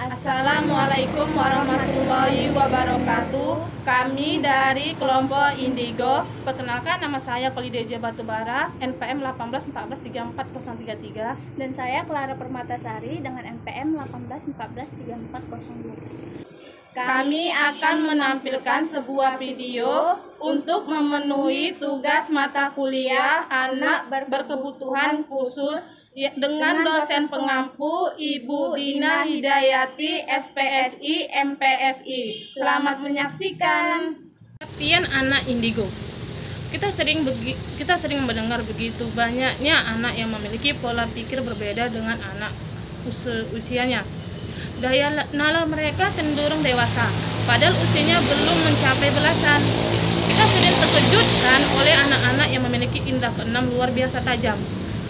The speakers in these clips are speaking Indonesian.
Assalamualaikum warahmatullahi wabarakatuh. Kami dari kelompok Indigo. Perkenalkan, nama saya Polideja Batubara, NPM 1814340333. Dan saya Clara Permatasari dengan NPM 18143402. Kami akan menampilkan sebuah video untuk memenuhi tugas mata kuliah anak berkebutuhan khusus dengan dosen pengampu Ibu Dina Hidayati, SPSI, MPSI. Selamat menyaksikan. Artian anak indigo. Kita sering mendengar begitu banyaknya anak yang memiliki pola pikir berbeda dengan anak usianya. Daya nalar mereka cenderung dewasa, padahal usianya belum mencapai belasan. Kita sering terkejutkan oleh anak-anak yang memiliki indera keenam luar biasa tajam,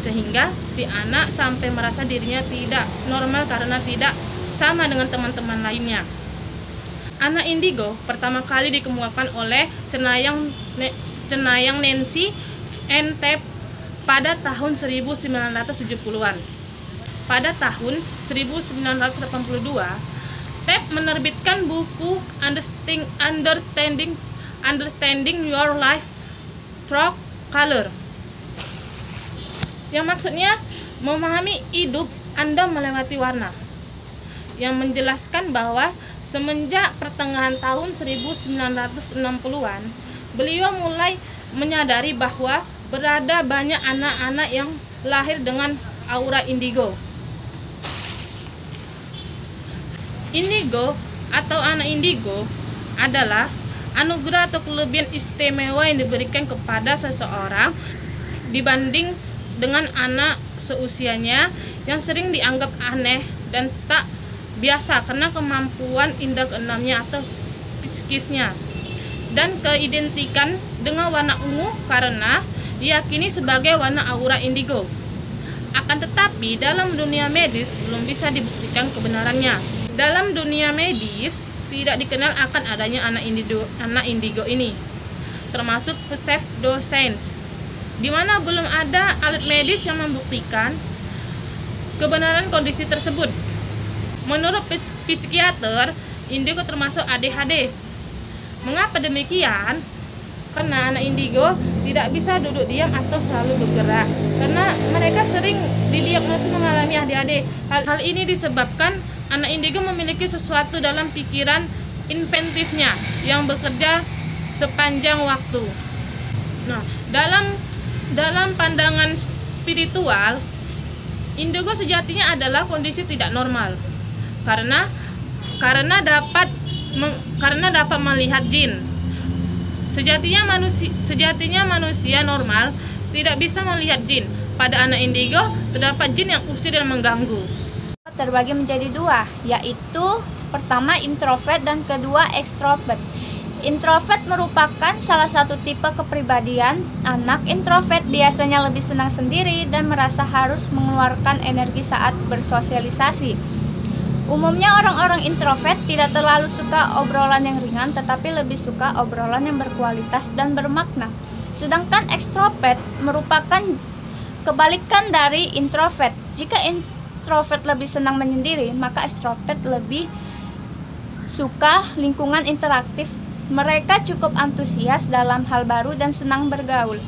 sehingga si anak sampai merasa dirinya tidak normal karena tidak sama dengan teman-teman lainnya. Anak indigo pertama kali dikemukakan oleh cenayang Nancy N. Tapp pada tahun 1970-an. Pada tahun 1982, Tapp menerbitkan buku Understanding Your Life Through Color, yang maksudnya memahami hidup Anda melewati warna, yang menjelaskan bahwa semenjak pertengahan tahun 1960-an, beliau mulai menyadari bahwa berada banyak anak-anak yang lahir dengan aura indigo. Indigo atau anak indigo adalah anugerah atau kelebihan istimewa yang diberikan kepada seseorang dibanding dengan anak seusianya yang sering dianggap aneh dan tak biasa karena kemampuan indera keenamnya atau psikisnya, dan keidentikan dengan warna ungu karena diyakini sebagai warna aura indigo. Akan tetapi dalam dunia medis belum bisa dibuktikan kebenarannya. Dalam dunia medis tidak dikenal akan adanya anak indigo ini, termasuk pseudoscience, di mana belum ada alat medis yang membuktikan kebenaran kondisi tersebut. Menurut psikiater, indigo termasuk ADHD. Mengapa demikian? Karena anak indigo tidak bisa duduk diam atau selalu bergerak, karena mereka sering didiagnosis mengalami ADHD. Hal ini disebabkan anak indigo memiliki sesuatu dalam pikiran inventifnya yang bekerja sepanjang waktu. Nah, dalam pandangan spiritual, indigo sejatinya adalah kondisi tidak normal karena dapat melihat jin. Sejatinya manusia normal tidak bisa melihat jin. Pada anak indigo terdapat jin yang usir dan mengganggu. Terbagi menjadi dua, yaitu pertama introvert dan kedua extrovert. Introvert merupakan salah satu tipe kepribadian. Anak introvert biasanya lebih senang sendiri dan merasa harus mengeluarkan energi saat bersosialisasi. Umumnya orang-orang introvert tidak terlalu suka obrolan yang ringan, tetapi lebih suka obrolan yang berkualitas dan bermakna. Sedangkan extrovert merupakan kebalikan dari introvert. Jika introvert lebih senang menyendiri, maka extrovert lebih suka lingkungan interaktif. Mereka cukup antusias dalam hal baru dan senang bergaul.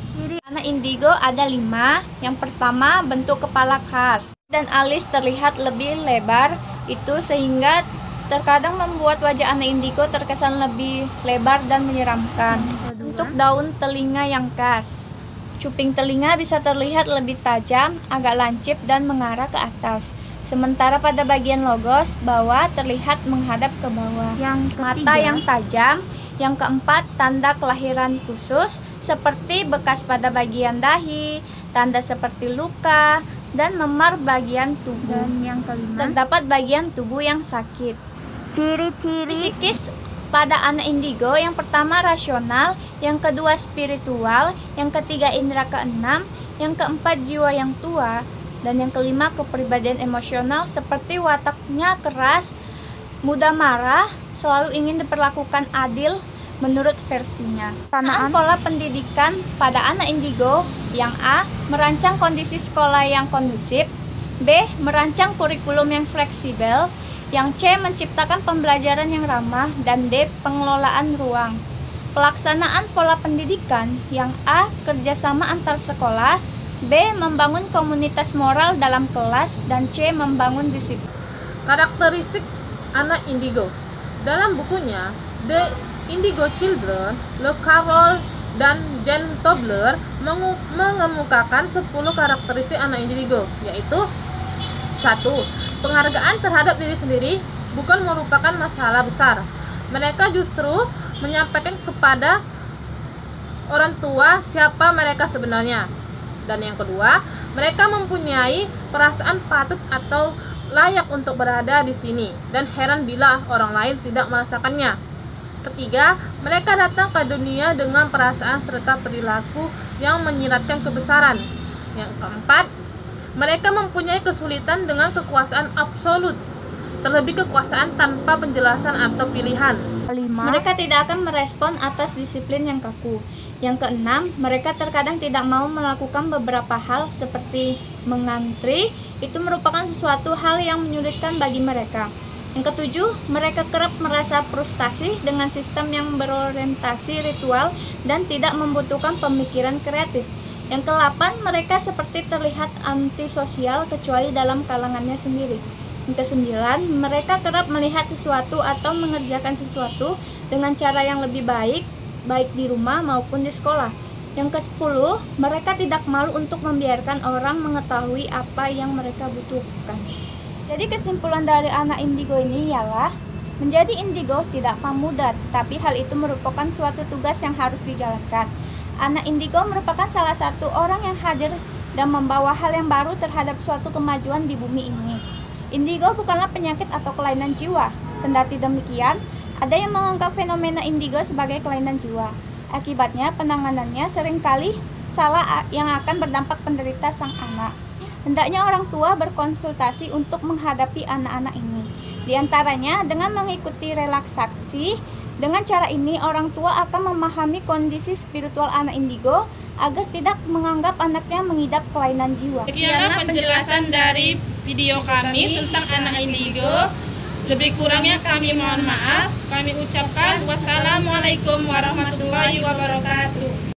Anak indigo ada 5. Yang pertama, bentuk kepala khas dan alis terlihat lebih lebar, itu sehingga terkadang membuat wajah anak indigo terkesan lebih lebar dan menyeramkan. Untuk daun telinga yang khas, cuping telinga bisa terlihat lebih tajam, agak lancip dan mengarah ke atas. Sementara pada bagian logos bawah terlihat menghadap ke bawah. Mata yang tajam. Yang keempat, tanda kelahiran khusus seperti bekas pada bagian dahi, tanda seperti luka, dan memar bagian tubuh. Dan yang kelima, terdapat bagian tubuh yang sakit. ciri-ciri Psikis pada anak indigo, yang pertama rasional, yang kedua spiritual, yang ketiga indera keenam, yang keempat jiwa yang tua, dan yang kelima kepribadian emosional seperti wataknya keras, mudah marah, selalu ingin diperlakukan adil menurut versinya. Pola pendidikan pada anak indigo, yang A, merancang kondisi sekolah yang kondusif, B, merancang kurikulum yang fleksibel, Yang C. Menciptakan pembelajaran yang ramah, dan D. Pengelolaan ruang. Pelaksanaan pola pendidikan. Yang A. Kerjasama antar sekolah, B. Membangun komunitas moral dalam kelas, dan C. Membangun disiplin. Karakteristik anak indigo. Dalam bukunya The Indigo Children, Le Carroll dan Jen Tobler mengemukakan 10 karakteristik anak indigo, yaitu 1. Penghargaan terhadap diri sendiri bukan merupakan masalah besar. Mereka justru menyampaikan kepada orang tua siapa mereka sebenarnya. Dan yang kedua, mereka mempunyai perasaan patut atau layak untuk berada di sini dan heran bila orang lain tidak merasakannya. Ketiga, mereka datang ke dunia dengan perasaan serta perilaku yang menyiratkan kebesaran. Yang keempat, mereka mempunyai kesulitan dengan kekuasaan absolut, terlebih kekuasaan tanpa penjelasan atau pilihan. 5. Mereka tidak akan merespon atas disiplin yang kaku. Yang keenam, mereka terkadang tidak mau melakukan beberapa hal seperti mengantri. Itu merupakan sesuatu hal yang menyulitkan bagi mereka. Yang ketujuh, mereka kerap merasa frustasi dengan sistem yang berorientasi ritual dan tidak membutuhkan pemikiran kreatif. Yang ke-8, mereka seperti terlihat antisosial kecuali dalam kalangannya sendiri. Yang ke-9, mereka kerap melihat sesuatu atau mengerjakan sesuatu dengan cara yang lebih baik di rumah maupun di sekolah. Yang ke-10, mereka tidak malu untuk membiarkan orang mengetahui apa yang mereka butuhkan. Jadi kesimpulan dari anak indigo ini ialah menjadi indigo tidak mudah, tapi hal itu merupakan suatu tugas yang harus dijalankan. Anak indigo merupakan salah satu orang yang hadir dan membawa hal yang baru terhadap suatu kemajuan di bumi ini. Indigo bukanlah penyakit atau kelainan jiwa. Kendati demikian, ada yang menganggap fenomena indigo sebagai kelainan jiwa. Akibatnya, penanganannya seringkali salah yang akan berdampak penderita sang anak. Hendaknya orang tua berkonsultasi untuk menghadapi anak-anak ini. Di antaranya dengan mengikuti relaksasi. Dengan cara ini orang tua akan memahami kondisi spiritual anak indigo agar tidak menganggap anaknya mengidap kelainan jiwa. Sekianlah penjelasan dari video kami tentang anak indigo. Lebih kurangnya kami mohon maaf. Kami ucapkan wassalamualaikum warahmatullahi wabarakatuh.